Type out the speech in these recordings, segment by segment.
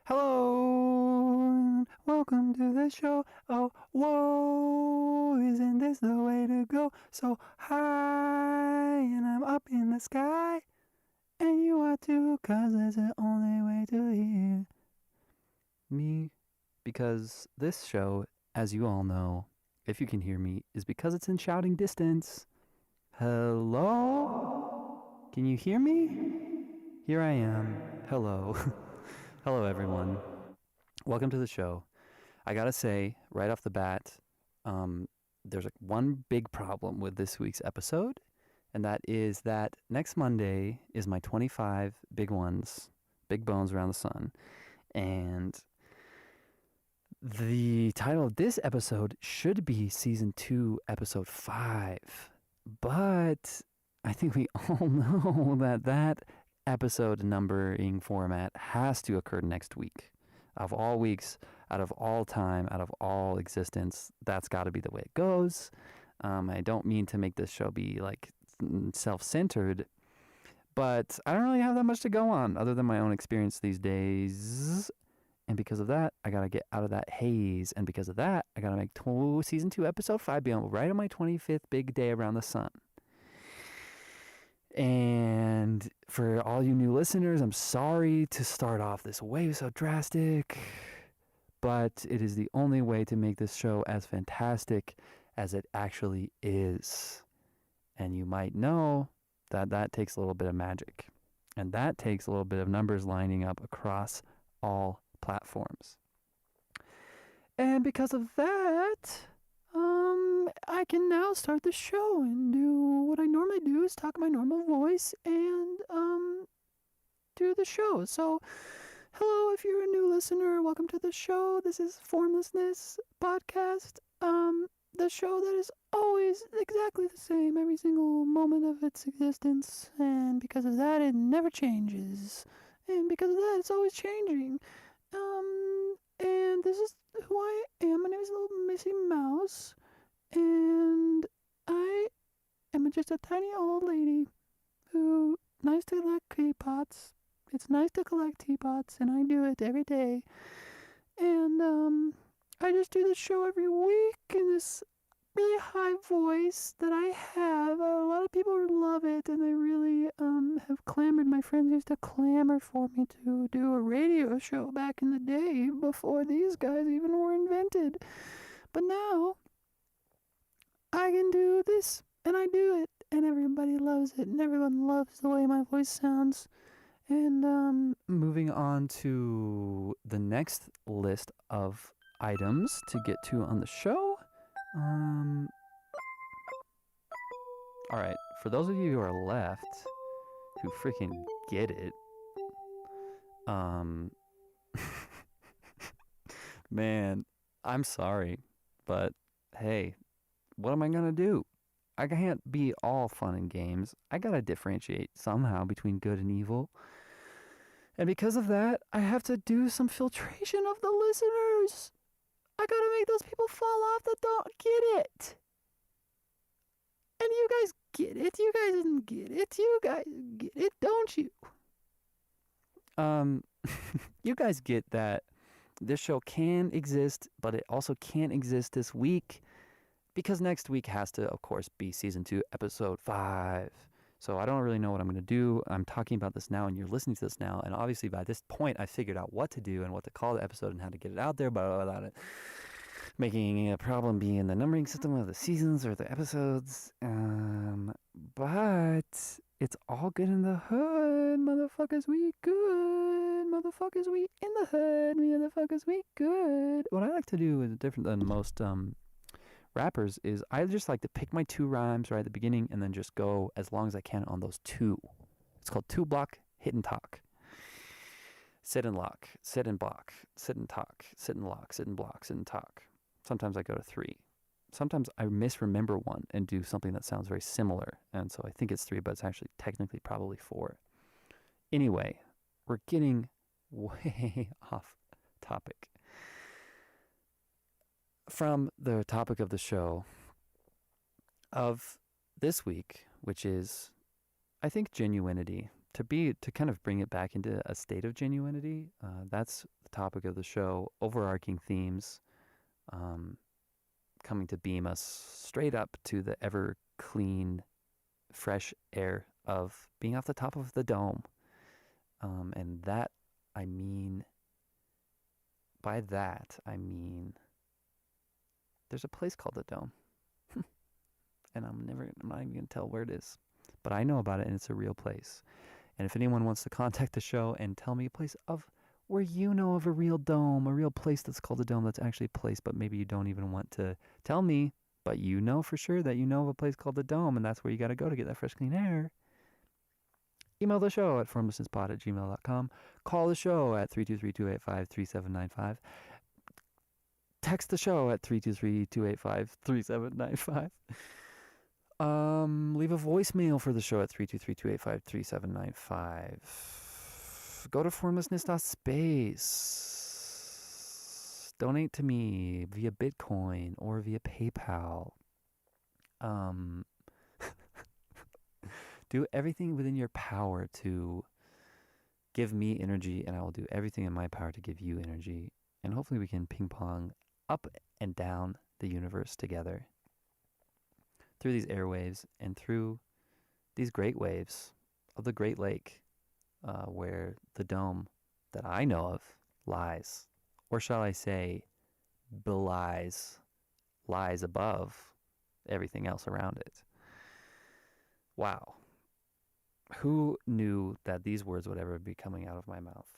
Hello, welcome to the show. Oh, whoa, isn't this the way to go? So high, and I'm up in the sky, and you are too, 'cause it's the only way to hear me. Because this show, as you all know, if you can hear me, is because it's in shouting distance. Hello? Can you hear me? Here I am. Hello. Hello, everyone. Welcome to the show. I gotta say, right off the bat, there's one big problem with this week's episode, and that is that next Monday is my 25 big ones, big bones around the sun, and the title of this episode should be Season 2, Episode 5, but I think we all know that episode numbering format has to occur next week. Of all weeks, out of all time, out of all existence, that's got to be the way it goes. I don't mean to make this show be like self-centered, but I don't really have that much to go on other than my own experience these days. And because of that, I got to get out of that haze. And because of that, I got to make Season 2, Episode 5 be right on my 25th big day around the sun. And for all you new listeners, I'm sorry to start off this way so drastic, but it is the only way to make this show as fantastic as it actually is. And you might know that takes a little bit of magic. And that takes a little bit of numbers lining up across all platforms. And because of that, I can now start the show and do what I normally do, is talk my normal voice and do the show. So, hello, if you're a new listener, welcome to the show. This is Formlessness podcast. The show that is always exactly the same every single moment of its existence, and because of that, it never changes. And because of that, it's always changing. And this is who I am. My name is Little Missy Mouse, and I am just a tiny old lady who nice to collect teapots. It's nice to collect teapots, and I do it every day. And I just do this show every week in this really high voice that I have. A lot of people love it, and they really have clamored. My friends used to clamor for me to do a radio show back in the day before these guys even were invented. But now I can do this, and I do it, and everybody loves it, and everyone loves the way my voice sounds. And moving on to the next list of items to get to on the show. Alright, for those of you who are left, who freaking get it, man, I'm sorry, but hey, what am I gonna do? I can't be all fun and games. I gotta differentiate somehow between good and evil. And because of that, I have to do some filtration of the listeners. I gotta make those people fall off that don't get it. And you guys get it. You guys didn't get it. You guys get it, don't you? You guys get that this show can exist, but it also can't exist this week, because next week has to, of course, be Season 2, Episode 5. So I don't really know what I'm going to do. I'm talking about this now, and you're listening to this now. And obviously, by this point, I figured out what to do and what to call the episode and how to get it out there, but without it making a problem being the numbering system of the seasons or the episodes. But it's all good in the hood, motherfuckers. We good, motherfuckers. We in the hood, motherfuckers. We good. What I like to do is different than most rappers is I just like to pick my two rhymes right at the beginning and then just go as long as I can on those two. It's called 2-block hit and talk. Sit and lock, sit and block, sit and talk, sit and lock, sit and block, sit and talk. Sometimes I go to 3. Sometimes I misremember one and do something that sounds very similar, and so I think it's 3, but it's actually technically probably 4. Anyway, we're getting way off topic. From the topic of the show of this week, which is I think genuinity, to kind of bring it back into a state of genuinity, that's the topic of the show. Overarching themes, um, coming to beam us straight up to the ever clean, fresh air of being off the top of the dome. And that, I mean, by that, I mean, there's a place called the Dome. And I'm not even going to tell where it is. But I know about it, and it's a real place. And if anyone wants to contact the show and tell me a place of where you know of a real dome, a real place that's called a dome that's actually a place, but maybe you don't even want to tell me, but you know for sure that you know of a place called the Dome, and that's where you got to go to get that fresh, clean air. Email the show at formlessnesspod@gmail.com. Call the show at 323-285-3795. Text the show at 323-285-3795. Leave a voicemail for the show at 323-285-3795. Go to formlessness.space. Donate to me via Bitcoin or via PayPal. Do everything within your power to give me energy, and I will do everything in my power to give you energy. And hopefully we can ping pong up and down the universe together through these airwaves and through these great waves of the Great Lake, where the dome that I know of lies, or shall I say belies, lies above everything else around it. Wow. Who knew that these words would ever be coming out of my mouth?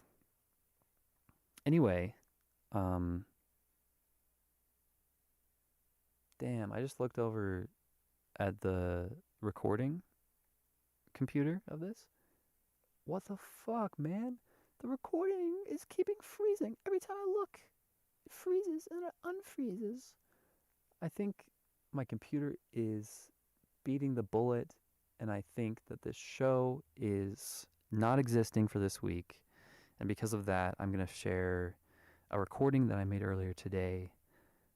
Anyway, damn, I just looked over at the recording computer of this. What the fuck, man? The recording is keeping freezing. Every time I look, it freezes and it unfreezes. I think my computer is beating the bullet, and I think that this show is not existing for this week. And because of that, I'm going to share a recording that I made earlier today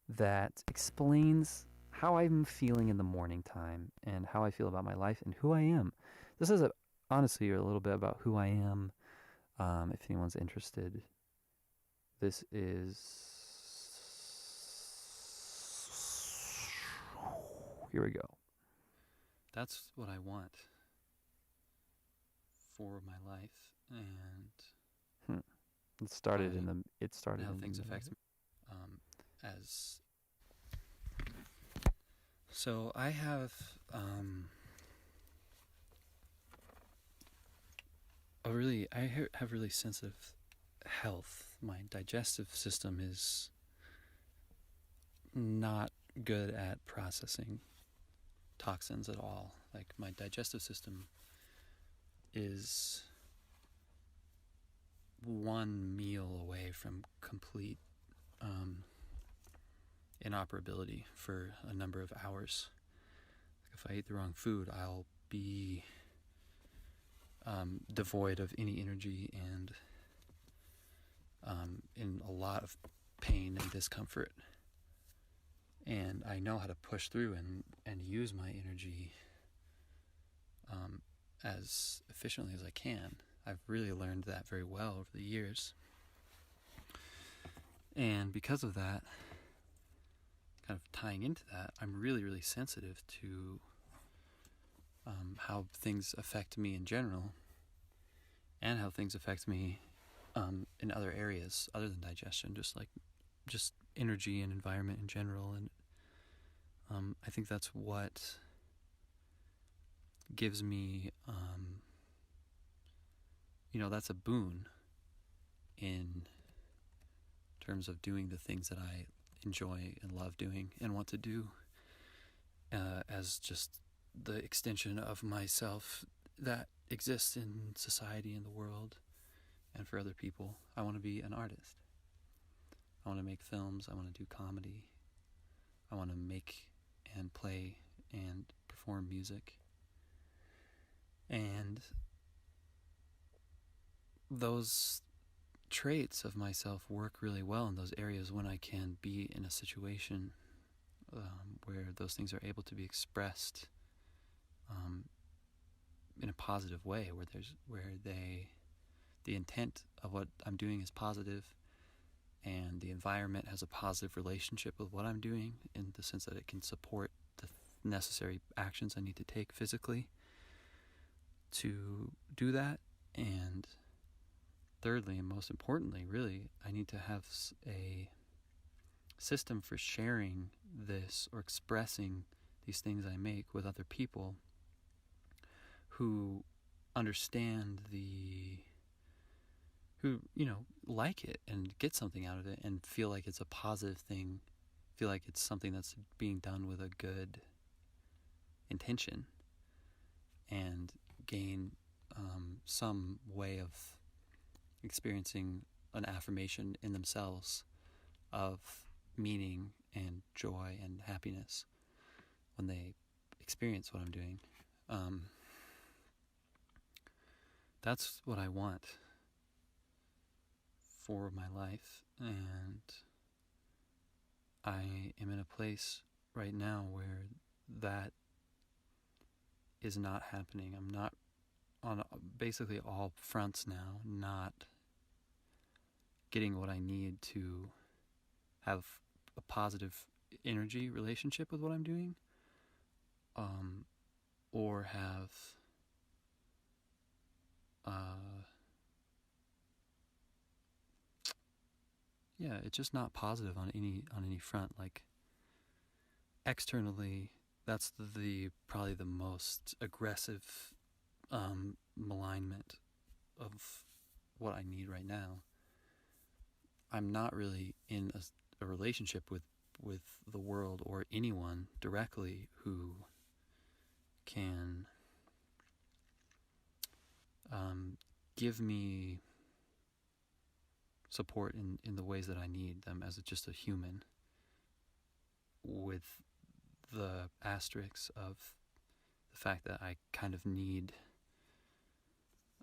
that explains how I'm feeling in the morning time and how I feel about my life and who I am. This is honestly a little bit about who I am. If anyone's interested, this is, here we go. That's what I want for my life, and it started how things affect me. As so, I have have really sensitive health. My digestive system is not good at processing toxins at all. Like, my digestive system is one meal away from complete inoperability for a number of hours. If I eat the wrong food, I'll be devoid of any energy and in a lot of pain and discomfort. And I know how to push through and use my energy as efficiently as I can. I've really learned that very well over the years. And because of that, kind of tying into that, I'm really, really sensitive to how things affect me in general, and how things affect me in other areas other than digestion, just energy and environment in general. And I think that's what gives me, that's a boon in terms of doing the things that I enjoy and love doing and want to do, as just the extension of myself that exists in society and the world and for other people. I want to be an artist. I want to make films. I want to do comedy. I want to make and play and perform music. And those traits of myself work really well in those areas when I can be in a situation where those things are able to be expressed in a positive way, where the intent of what I'm doing is positive, and the environment has a positive relationship with what I'm doing, in the sense that it can support the necessary actions I need to take physically to do that. And thirdly, and most importantly, really, I need to have a system for sharing this or expressing these things I make with other people who understand who like it and get something out of it and feel like it's a positive thing, feel like it's something that's being done with a good intention, and gain some way of experiencing an affirmation in themselves of meaning and joy and happiness when they experience what I'm doing. That's what I want for my life, and I am in a place right now where that is not happening. I'm not on basically all fronts now, not getting what I need to have a positive energy relationship with what I'm doing, or have it's just not positive on any front. Like, externally, that's the probably the most aggressive malignment of what I need right now. I'm not really in a relationship with the world or anyone directly who can give me support in the ways that I need them as just a human, with the asterisks of the fact that I kind of need,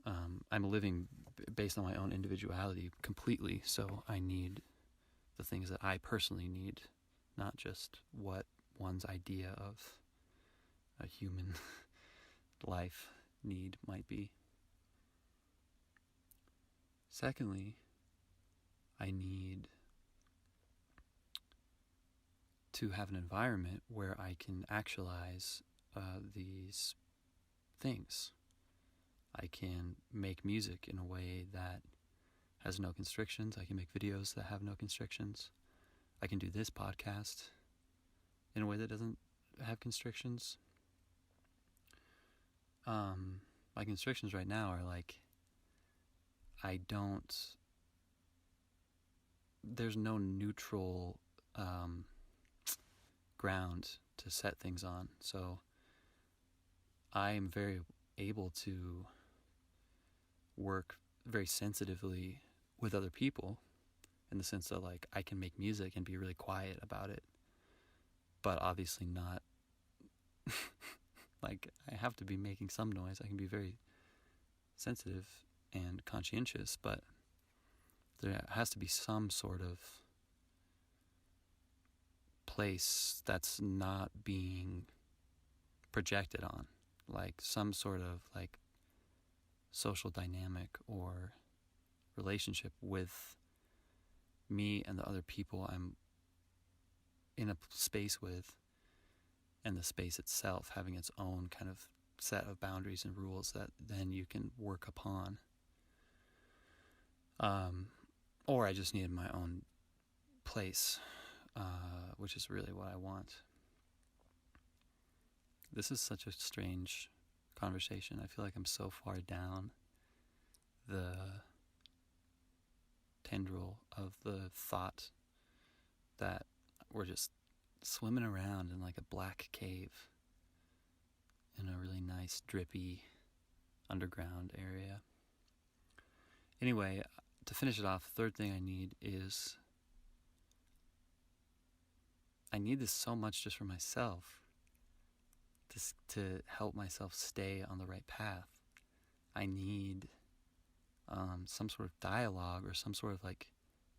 I'm living based on my own individuality completely, so I need the things that I personally need, not just what one's idea of a human life need might be. Secondly, I need to have an environment where I can actualize these things. I can make music in a way that has no constrictions. I can make videos that have no constrictions. I can do this podcast in a way that doesn't have constrictions. My constrictions right now are like, there's no neutral ground to set things on. So I am very able to work very sensitively with other people, in the sense that, like, I can make music and be really quiet about it, but obviously not like, I have to be making some noise. I can be very sensitive and conscientious, but there has to be some sort of place that's not being projected on, like some sort of like social dynamic or relationship with me and the other people I'm in a space with, and the space itself having its own kind of set of boundaries and rules that then you can work upon. Or I just needed my own place, which is really what I want. This is such a strange conversation. I feel like I'm so far down the tendril of the thought that we're just swimming around in like a black cave in a really nice, drippy underground area. Anyway, to finish it off, the third thing I need is, I need this so much just for myself, to help myself stay on the right path. I need some sort of dialogue, or some sort of like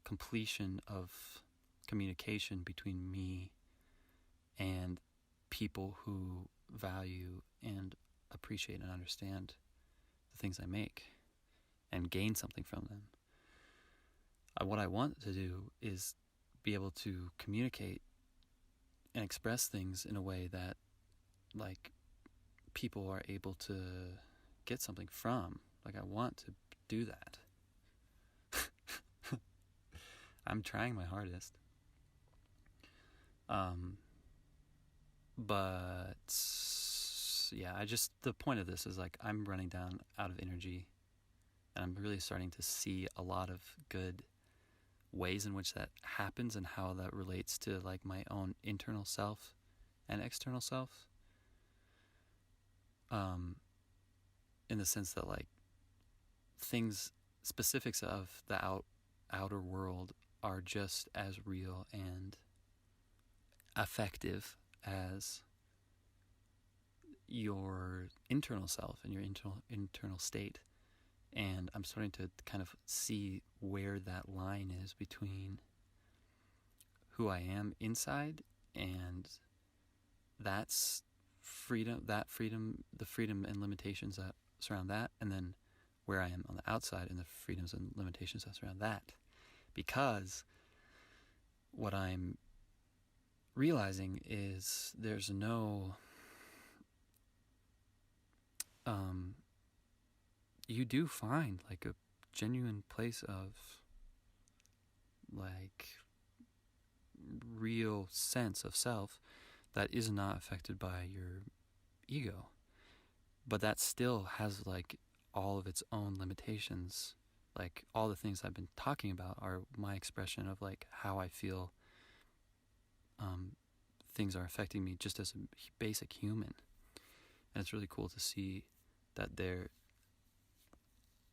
completion of communication between me and people who value and appreciate and understand the things I make and gain something from them. What I want to do is be able to communicate and express things in a way that, like, people are able to get something from. Like, I want to do that. I'm trying my hardest. But yeah, the point of this is, like, I'm running down out of energy, and I'm really starting to see a lot of good ways in which that happens and how that relates to, like, my own internal self and external self. In the sense that, like, specifics of the outer world are just as real and effective as your internal self and your internal state. And I'm starting to kind of see where that line is between who I am inside and that's freedom, the freedom and limitations that surround that, and then where I am on the outside and the freedoms and limitations that surround that. Because what I'm realizing is there's no you do find, like, a genuine place of, like, real sense of self that is not affected by your ego, but that still has, like, all of its own limitations. Like, all the things I've been talking about are my expression of, like, how I feel things are affecting me just as a basic human. And it's really cool to see that they're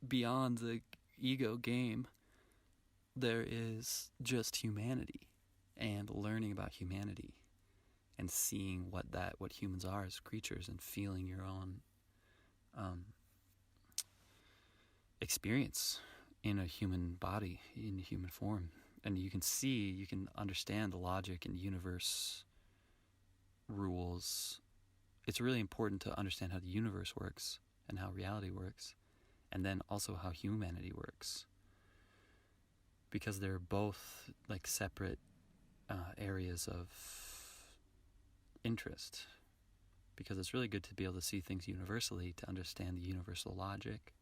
beyond the ego game. There is just humanity and learning about humanity and seeing what humans are as creatures and feeling your own experience in a human body, in a human form. And you can understand the logic and universe rules. It's really important to understand how the universe works and how reality works, and then also how humanity works, because they're both, like, separate areas of interest. Because it's really good to be able to see things universally, to understand the universal logic,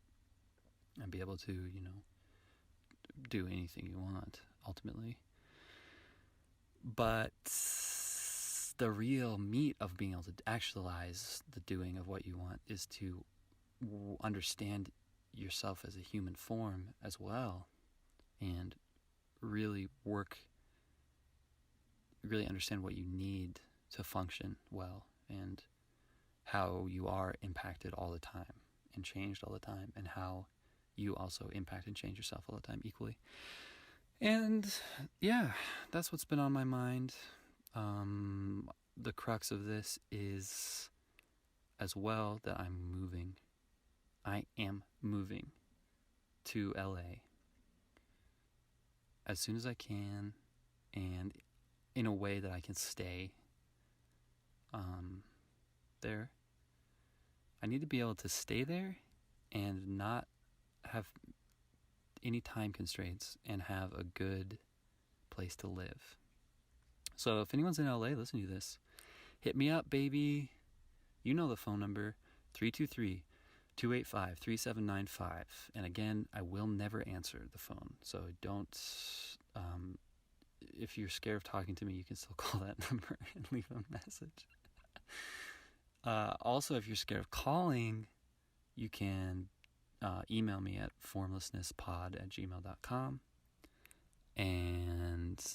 and be able to, do anything you want, ultimately. But the real meat of being able to actualize the doing of what you want is to understand yourself as a human form as well, and really understand what you need to function well, and how you are impacted all the time and changed all the time, and how you also impact and change yourself all the time equally. And yeah, that's what's been on my mind. The crux of this is as well that I am moving to LA as soon as I can, and in a way that I can stay there. I need to be able to stay there and not have any time constraints and have a good place to live. So if anyone's in LA listening to this, hit me up, baby. You know the phone number, 323-285-3795. And again, I will never answer the phone, so don't, if you're scared of talking to me, you can still call that number and leave a message. Also, if you're scared of calling, you can email me at formlessnesspod@gmail.com. And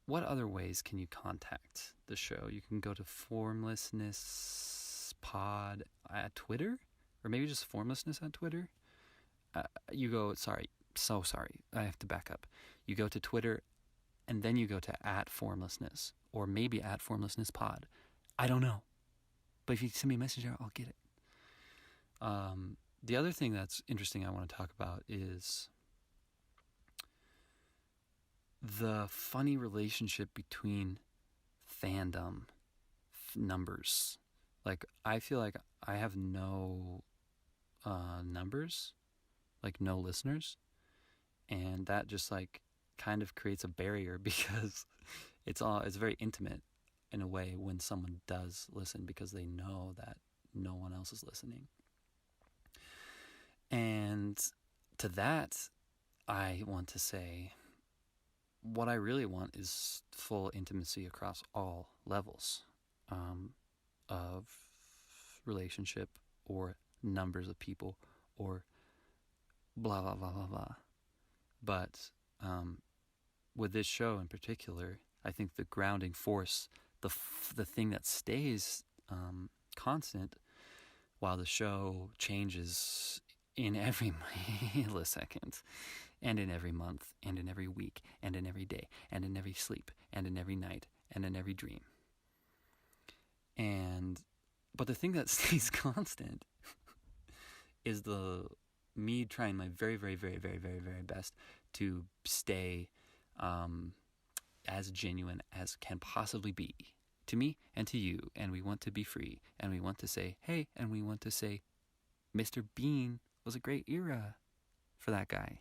what other ways can you contact the show? You can go to formlessnesspod at Twitter, or maybe just formlessness at Twitter. I have to back up. You go to Twitter, and then you go to @formlessness, or maybe @formlessnesspod. I don't know. But if you send me a message there, I'll get it. The other thing that's interesting I want to talk about is the funny relationship between fandom numbers Like, I feel like I have no numbers, like no listeners, and that just like kind of creates a barrier because it's very intimate in a way when someone does listen because they know that no one else is listening. And to that, I want to say what I really want is full intimacy across all levels of relationship or numbers of people or blah, blah, blah, blah, blah. But with this show in particular, I think the grounding force, the thing that stays constant while the show changes in every millisecond, and in every month, and in every week, and in every day, and in every sleep, and in every night, and in every dream. And but the thing that stays constant is the me trying my very, very, very, very, very, very best to stay as genuine as can possibly be to me and to you. And we want to be free, and we want to say, hey, and we want to say, Mr. Bean was a great era for that guy.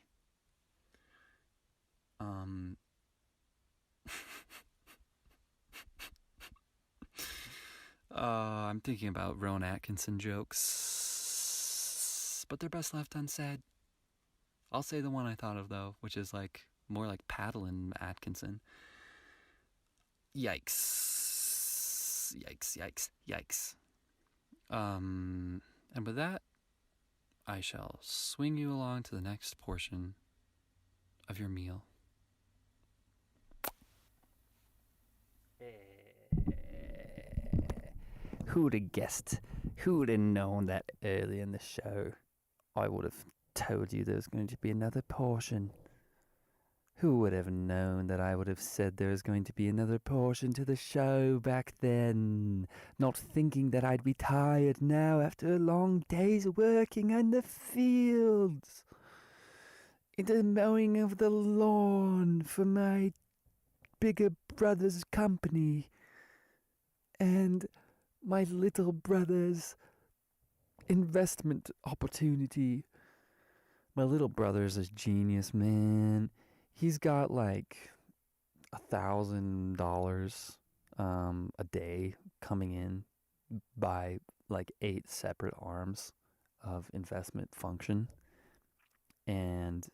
I'm thinking about Rowan Atkinson jokes, but they're best left unsaid. I'll say the one I thought of, though, which is like more like Paddlin' Atkinson. Yikes. Yikes, yikes, yikes. And with that, I shall swing you along to the next portion of your meal. Who'd have guessed? Who'd have known that early in the show I would have told you there was going to be another portion? Who would have known that I would have said there was going to be another portion to the show back then? Not thinking that I'd be tired now after a long day's working in the fields. In the mowing of the lawn for my bigger brother's company. And my little brother's investment opportunity. My little brother's a genius, man. He's got like $1,000 a day coming in by like 8 separate arms of investment function. And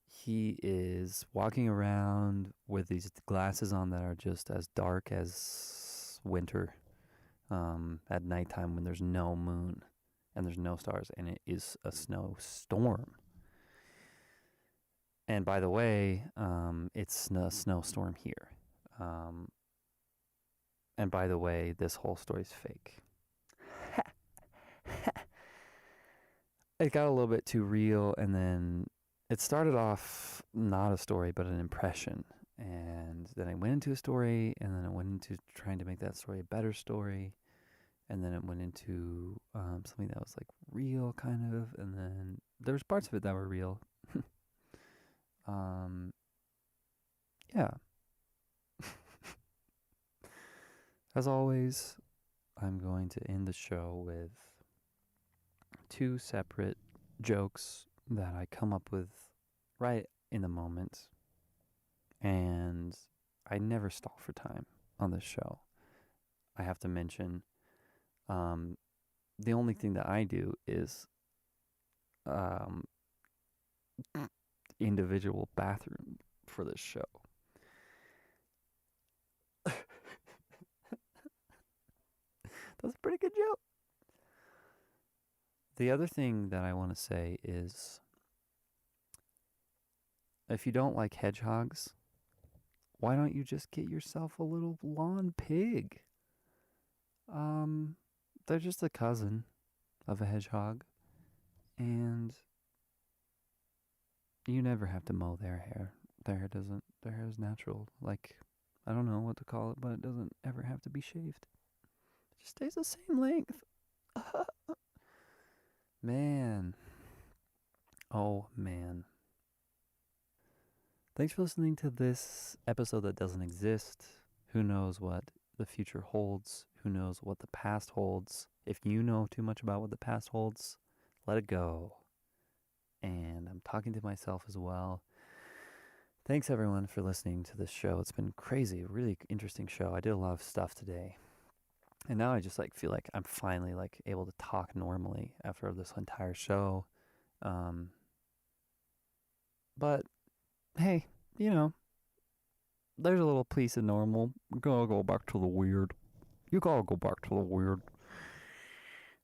he is walking around with these glasses on that are just as dark as winter at nighttime when there's no moon and there's no stars and it is a snowstorm. And by the way, it's a snowstorm here. And by the way, this whole story's fake. It got a little bit too real, and then it started off not a story, but an impression. And then I went into a story, and then I went into trying to make that story a better story. And then it went into something that was like real, kind of. And then there was parts of it that were real. Yeah. As always, I'm going to end the show with 2 separate jokes that I come up with right in the moment. And I never stall for time on this show. I have to mention the only thing that I do is individual bathroom for this show. That's a pretty good joke. The other thing that I want to say is if you don't like hedgehogs, why don't you just get yourself a little lawn pig? They're just a cousin of a hedgehog, and you never have to mow their hair. Their hair is natural. Like, I don't know what to call it, but it doesn't ever have to be shaved. It just stays the same length. Man. Oh, man. Thanks for listening to this episode that doesn't exist. Who knows what the future holds. Who knows what the past holds? If you know too much about what the past holds, let it go. And I'm talking to myself as well. Thanks everyone for listening to this show. It's been crazy, really interesting show. I did a lot of stuff today. And now I just like feel like I'm finally like able to talk normally after this entire show. But hey, you know, there's a little piece of normal. We gotta go back to the weird. You gotta go back to the weird.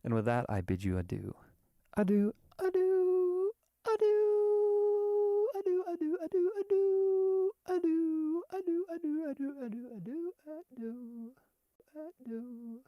And with that, I bid you adieu. Adieu, adieu, adieu, adieu, adieu, adieu, adieu, adieu, adieu, adieu, adieu, adieu, adieu, adieu, adieu.